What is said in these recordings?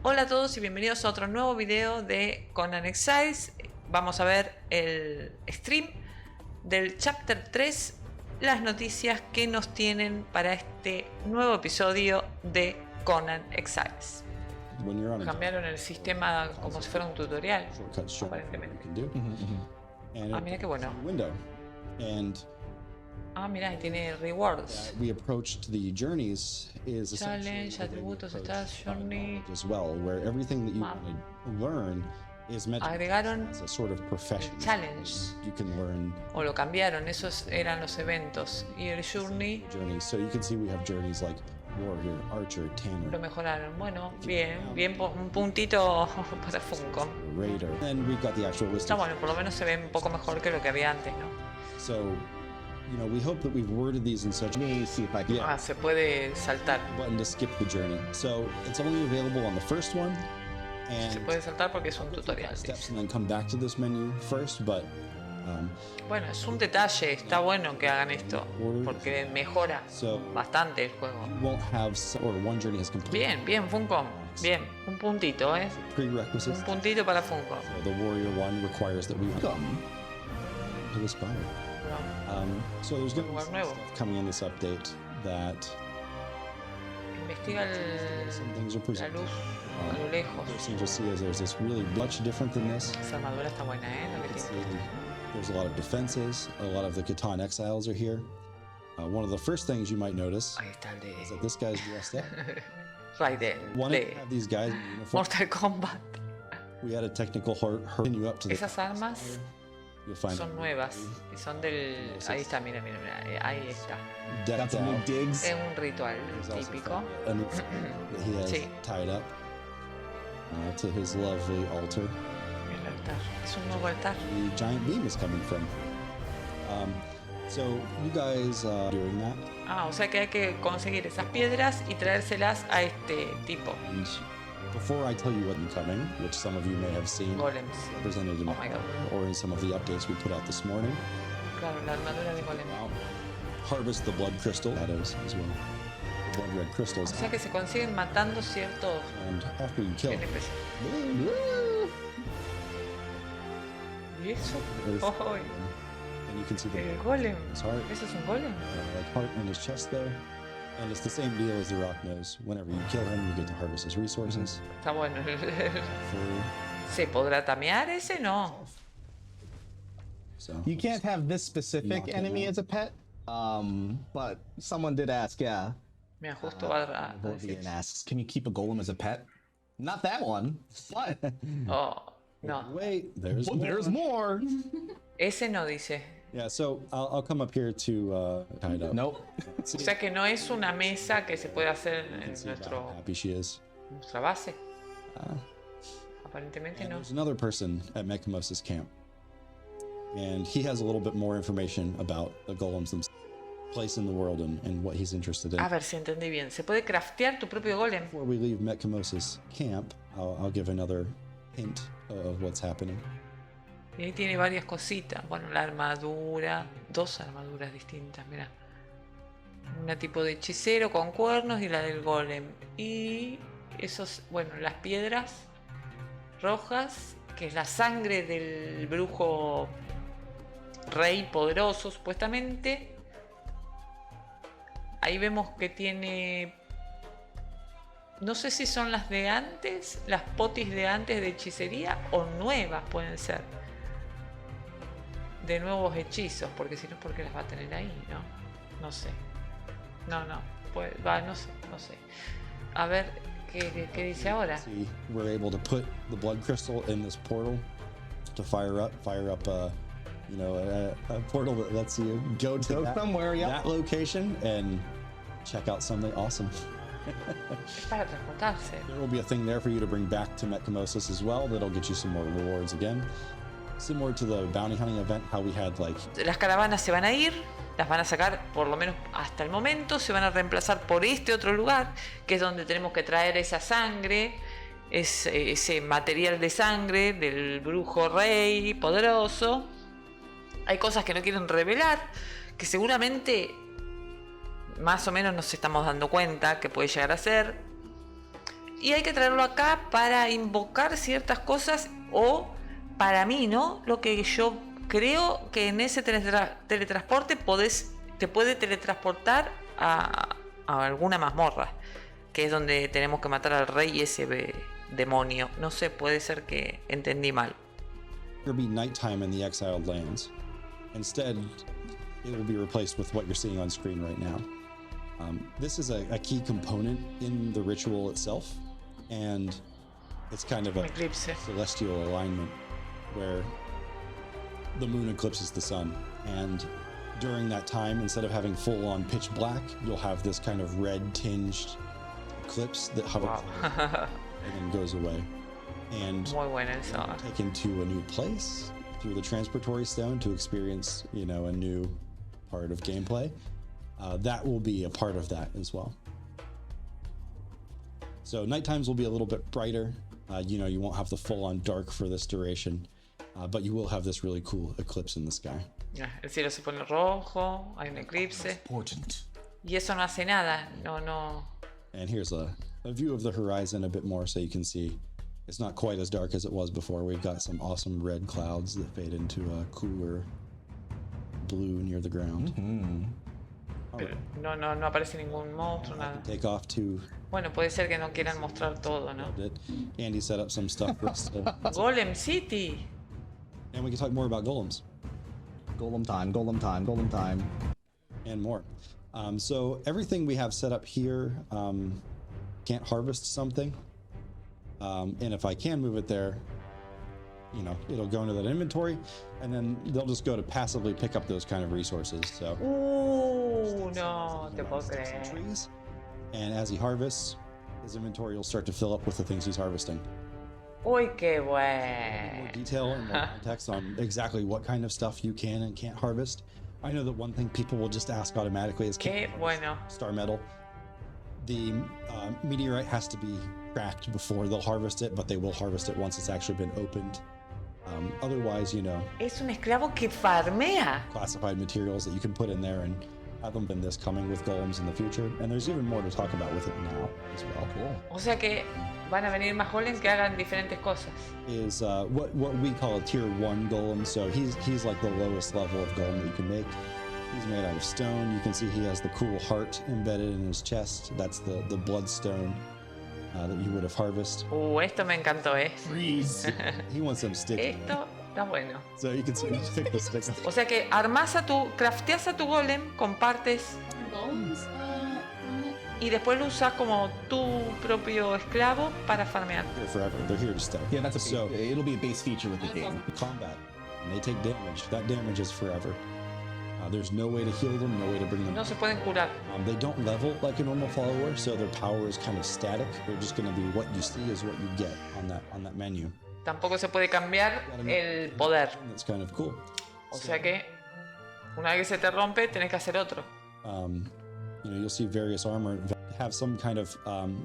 Hola a todos y bienvenidos a otro nuevo video de Conan Exiles. Vamos a ver el stream del chapter 3, las noticias que nos tienen para este nuevo episodio de Conan Exiles. Cambiaron el sistema como si fuera un tutorial, aparentemente. Ah, mira qué bueno. Ah, mira, tiene rewards. Challenge, atributos, stats, journey. Agregaron el challenge. O lo cambiaron, esos eran los eventos. Y el journey lo mejoraron. Bueno, bien, un puntito para FUNCOM. Está bueno, por lo menos se ve un poco mejor que lo que había antes, ¿no? We hope that we've worded these in such a way. Se puede saltar. Button to skip the journey. So it's only available on the first one. And se puede saltar porque es un tutorial. Steps and then come back to this menu first, but bueno, es un detalle, está bueno que hagan esto porque mejora bastante el juego. Bien, FUNCOM. Bien, un puntito, un puntito para FUNCOM. So the Warrior One requires that we come to the spire. So there's going to be stuff coming in this update that investiga la luz a lo lejos. You'll see is there's this really much different than this. Esa armadura está buena, There's a lot of defenses. A lot of the Catan exiles are here. One of the first things you might notice is that this guy's dressed up. Right there. One of these guys in uniform. Mortal Kombat. We had a technical hurting you up to the. Esas armas son nuevas y son del. Ahí está, mira, ahí está. Es un ritual típico. Sí. Tied up to his lovely altar. El altar. Es un nuevo altar. The giant beam is coming from. So you guys doing that? O sea que hay que conseguir esas piedras y traérselas a este tipo. And before I tell you what's coming, which some of you may have seen represented in or in some of the updates we put out this morning. Claro, la armadura de golem. Harvest the blood crystal as well. The blood red crystals. O sea que se consiguen matando ciertos. And after you kill. ¿Y eso? And you can see el golem. ¿Eso es un golem? Like heart in his chest there. And it's the same deal as the rock nose. Whenever you kill him, you get to harvest his resources. Está bueno. ¿Se podrá tamear ese? No. So, you can't have this specific enemy as a pet, but someone did ask, yeah. Mira, justo va a decir. Asks, can you keep a golem as a pet? Not that one, but... no. Wait, there's more. Ese no dice. Yeah, so I'll come up here to tie it up. Nope. O sea que no es una mesa que se puede hacer en nuestra base. Aparentemente no. There's another person at Mechamos's camp, and he has a little bit more information about the golems themselves, place in the world, and what he's interested in. A ver si entendí bien. ¿Se puede craftear tu propio golem? Before we leave Mechamos's camp, I'll give another hint of what's happening. Y ahí tiene varias cositas. Bueno, la armadura. 2 armaduras distintas, mira. Una tipo de hechicero con cuernos y la del golem. Y esos, bueno, las piedras rojas, que es la sangre del brujo rey poderoso, supuestamente. Ahí vemos que tiene... No sé si son las de antes, las potis de antes de hechicería, o nuevas pueden ser. De nuevos hechizos, porque si no, ¿por qué las va a tener ahí? No sé. No, pues no sé. A ver, ¿qué dice ahora? See, we're able to put the blood crystal in this portal to fire up a portal that lets you go to that location and check out something awesome. Es para transportarse. There will be a thing there for you to bring back to Mechamos's as well. That'll get you some more rewards again. Similar to the bounty hunting event, how we had like... Las caravanas se van a ir, las van a sacar, por lo menos hasta el momento, se van a reemplazar por este otro lugar, que es donde tenemos que traer esa sangre, ese material de sangre del brujo rey poderoso. Hay cosas que no quieren revelar, que seguramente más o menos nos estamos dando cuenta que puede llegar a ser. y hay que traerlo acá para invocar ciertas cosas o, para mí, ¿no? Lo que yo creo que en ese teletransporte te puede teletransportar a alguna mazmorra, que es donde tenemos que matar al rey y ese demonio. No sé, puede ser que entendí mal. There will be nighttime in the exiled lands. Instead, it will be replaced with what you're seeing on screen right now. This is a key component in the ritual itself, and it's kind of a celestial alignment where the moon eclipses the sun, and during that time, instead of having full-on pitch black, you'll have this kind of red-tinged eclipse that hovers and then goes away. And taken to a new place through the transportory stone to experience, you know, a new part of gameplay. That will be a part of that as well. So night times will be a little bit brighter. You know, you won't have the full-on dark for this duration, but you will have this really cool eclipse in the sky. El cielo se pone rojo, hay un eclipse. Y eso no hace nada, no. And here's a view of the horizon a bit more so you can see it's not quite as dark as it was before. We've got some awesome red clouds that fade into a cooler blue near the ground. Pero no aparece ningún monstruo, nada. Take off to... Bueno, puede ser que no quieran mostrar todo, ¿no? Andy set up some stuff for us to... Golem City! And we can talk more about golems. Golem time. And more. So everything we have set up here can't harvest something. And if I can move it there, you know, it'll go into that inventory, and then they'll just go to passively pick up those kind of resources. So, no te puedo creer. Trees, and as he harvests, his inventory will start to fill up with the things he's harvesting. Uy, qué bueno. More detail and more context on exactly what kind of stuff you can and can't harvest. I know that one thing people will just ask automatically is, qué bueno. Star metal. The meteorite has to be cracked before they'll harvest it, but they will harvest it once it's actually been opened. Otherwise, you know, es un esclavo que farmea. Classified materials that you can put in there and have them been this coming with golems in the future. And there's even more to talk about with it now as well. Cool. O sea que van a venir más golems que hagan diferentes cosas. Is what we call a tier 1 golem. So he's like the lowest level of golem that you can make. He's made out of stone. You can see he has the cool heart embedded in his chest. That's the bloodstone that you would have harvested. Esto me encantó, Freeze. He wants them sticks. Esto está bueno. So you can see you pick the sticks. O sea que crafteas a tu golem, compartes y después lo usas como tu propio esclavo para farmear. They're forever. They're here to stay. Yeah, it'll be a base feature with the game. Combat, and they take damage. That damage is forever. There's no way to heal them, no way to bring them. No se pueden curar. They don't level like a normal follower, so their power is kind of static. They're just going to be what you see is what you get on that menu. Tampoco se puede cambiar el poder. That's kind of cool. O sea que una vez que se te rompe, tenés que hacer otro. You know, you'll see various armor have some kind of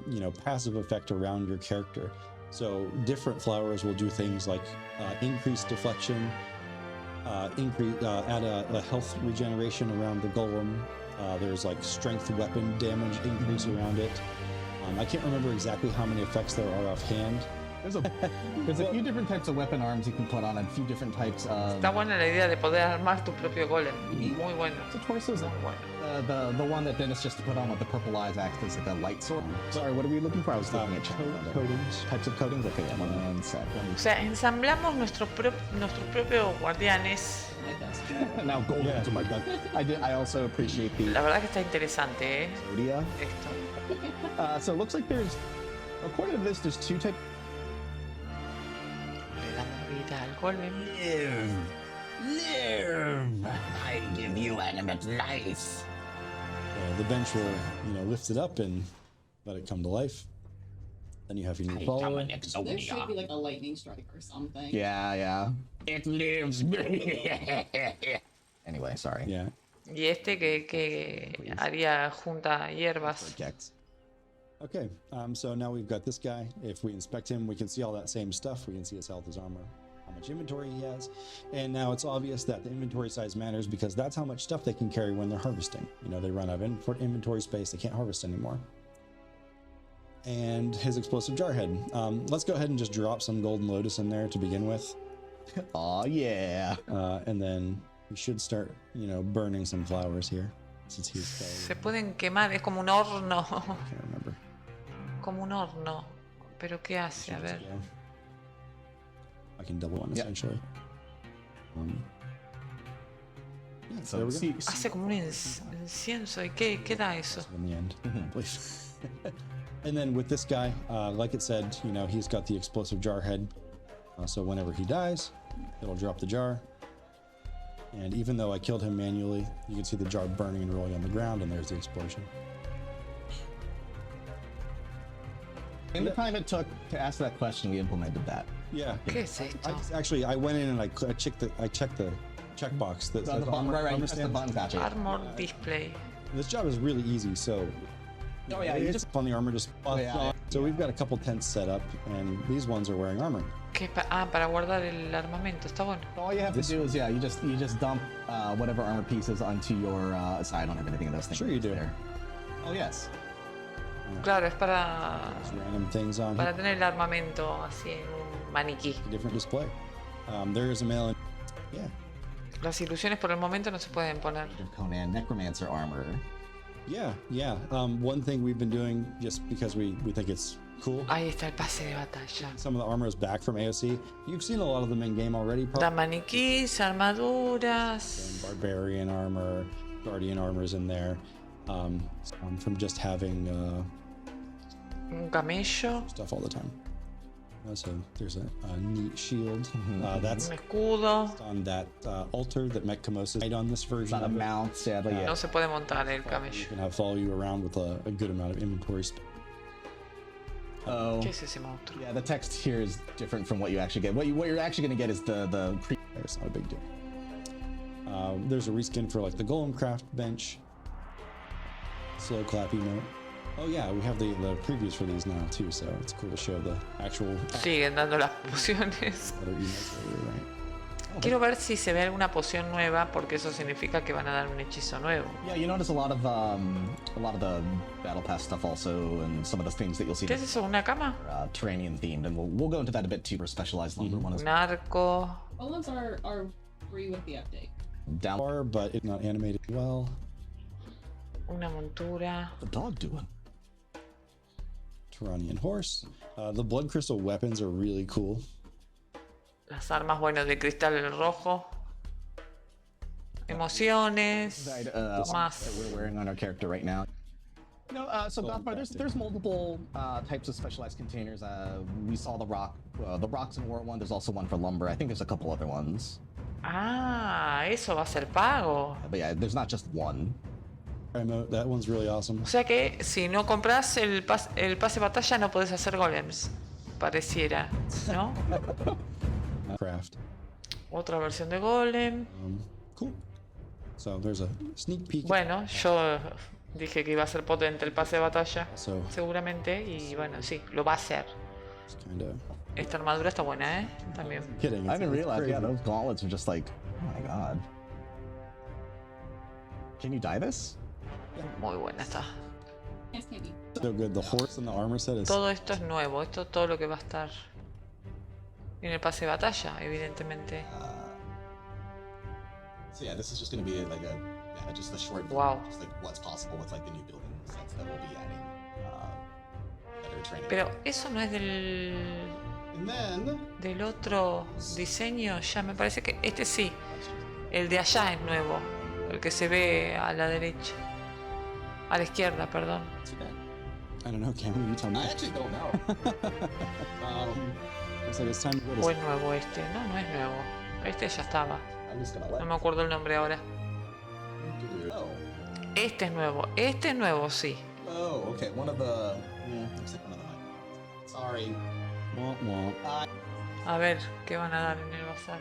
you know, passive effect around your character. So different flowers will do things like increase deflection. Add a health regeneration around the golem. There's like strength weapon damage increase around it. I can't remember exactly how many effects there are offhand. There's a few different types of weapon arms you can put on, and a few different types of... Está buena la idea de poder armar tu propio golem. Muy bueno. The choices. The one that Dennis just put on with the purple eyes acts as like a light sword. Sorry, what are we looking for? I was looking at coatings. Types of coatings? Okay, yeah, one sec. O sea, ensamblamos nuestros propios guardianes. Now golden to my gun. I also appreciate the... La verdad que está interesante, Esto. So it looks like there's... According to this, there's two types... Live! I give you animate life. The bench will, you know, lift it up and let it come to life. Then you have your new follower. There should be like a lightning strike or something. Yeah. It lives. Anyway, sorry. Yeah. Y este que haría junta hierbas. Okay, so now we've got this guy. If we inspect him, we can see all that same stuff. We can see his health, his armor, how much inventory he has. And now it's obvious that the inventory size matters because that's how much stuff they can carry when they're harvesting. You know, they run out of inventory space, they can't harvest anymore. and his explosive jarhead. Let's go ahead and just drop some golden lotus in there to begin with. Oh yeah. And then we should start, burning some flowers here. Since he's Se pueden quemar, es como un horno. I can't remember. Como un horno. Pero ¿qué hace? A ver. I can double one essentially. So Hace como un incienso. ¿Y qué da eso? In the end, please. And then with this guy, like it said, he's got the explosive jar head. So whenever he dies, it'll drop the jar. And even though I killed him manually, you can see the jar burning and rolling on the ground, and there's the explosion. In the time it took to ask that question, we implemented that. Yeah. ¿Qué es esto? I went in and I checked the checkbox that says armor stand. Armor display. This job is really easy, so you just on the armor just So we've got a couple tents set up, and these ones are wearing armor. Para guardar el armamento, está bueno. All you have to do is you just dump whatever armor pieces onto your side. I don't have anything of those things. Sure you do. There. Oh yes. Claro, es para Random things on tener el armamento así en un maniquí. different display. There is a mail. Yeah. Las ilusiones por el momento no se pueden poner. Conan necromancer armor. Yeah. One thing we've been doing just because we think it's cool. Ahí está el pase de batalla. Some of the armor is back from AOC. You've seen a lot of them in game already. Da maniquís, armaduras. Barbarian armor, guardian armor's in there. From just having Un camello. stuff all the time. So there's a neat shield. That's Un escudo. on that altar that Mechcamosis made on this version. Not a of it. mount, sadly. No se puede montar el You camello. can follow you around with a good amount of inventory space. Oh. ¿Qué es ese monstruo? Yeah, the text here is different from what you actually get. What you're actually going to get is the It's not a big deal. There's a reskin for like the Golem Craft bench. Slow clap emote. Oh yeah, we have the previews for these now too, so it's cool to show the actual Siguen dando las pociones. other emotes later, right? Quiero ver si se ve alguna poción nueva, porque eso significa que van a dar un hechizo nuevo. Yeah, you notice a lot of the battle pass stuff also, and some of the things that you'll see. ¿Qué es eso? ¿Una cama? Terranian themed, and we'll go into that a bit too for specialized lumber one as Un arco. All ones are free with the update. down. But it's not animated well. Una montura. The dog doing? Turanian horse. The blood crystal weapons are really cool. Las armas, bueno, de cristal rojo. Emociones. Más. That we're wearing on our character right now. So Gothmar, there's multiple types of specialized containers. We saw the rocks in War 1. There's also one for lumber. I think there's a couple other ones. Ah, eso va a ser pago. But yeah, there's not just one. Emote, that one's really awesome. O sea que si no compras el pase batalla no podés hacer golems. Pareciera, ¿no? Craft. Otra versión de golem. Cool. So there's a sneak peek. Bueno, yo dije que iba a ser potente el pase de batalla. So Seguramente. Y bueno, sí, lo va a hacer. it's kind of Esta armadura está buena, ¿eh? También. kidding. I didn't realize. crazy. Yeah, those gauntlets are just like, oh my god. Can you dye this? Muy buena está. Yes, maybe. So good. The horse and the armor set is Todo esto es nuevo. Esto es todo lo que va a estar en el pase de batalla, evidentemente. So yeah, this is just going to be like just a short Wow. just like what's possible with like the new building sets that we'll be adding that are training. Pero eso no es And then del otro diseño. Ya me parece que este sí. El de allá es nuevo. El que se ve a la derecha. A la izquierda, perdón. I don't know, Cameron, you tell me. I actually don't know. Looks like it's time to go to ¿O es nuevo este? No, no es nuevo. Este ya estaba. I'm just gonna No let. me acuerdo el nombre ahora. Oh. Este es nuevo. Este es nuevo, sí. Oh, okay. One of the. Yeah, looks like one of the. Sorry. Womp womp. A ver, ¿qué van a dar en el bazar?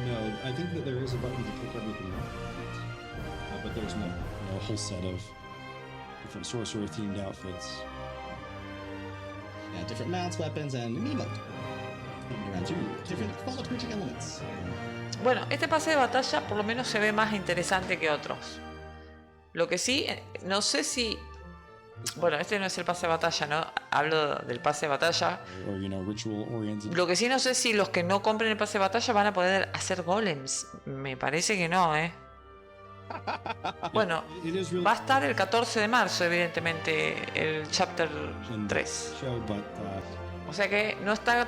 No, I think that there is a button to pick everything up. But there's no a whole set of different sorcerer themed outfits. Yeah, different mounts, weapons, and an emote. Around two different fallout creature elements. Bueno, este pase de batalla por lo menos se ve más interesante que otros. Lo que sí, no sé si Bueno, este no es el pase de batalla, ¿no? Hablo del pase de batalla. Or, you know, ritual oriented. Lo que sí no sé si los que no compren el pase de batalla van a poder hacer golems. Me parece que no, ¿eh? Bueno, It is really va a estar el 14 de marzo, evidentemente, el chapter in 3. show, but O sea que no está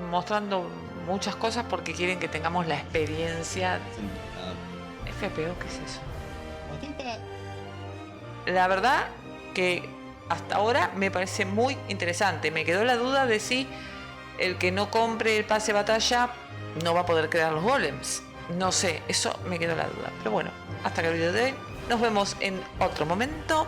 mostrando muchas cosas porque quieren que tengamos la experiencia. FPO, ¿qué es eso? I think that La verdad que hasta ahora me parece muy interesante. Me quedó la duda de si el que no compre el pase de batalla no va a poder crear los golems. No sé, eso me quedó la duda. Pero bueno, hasta que el video de hoy. Nos vemos en otro momento.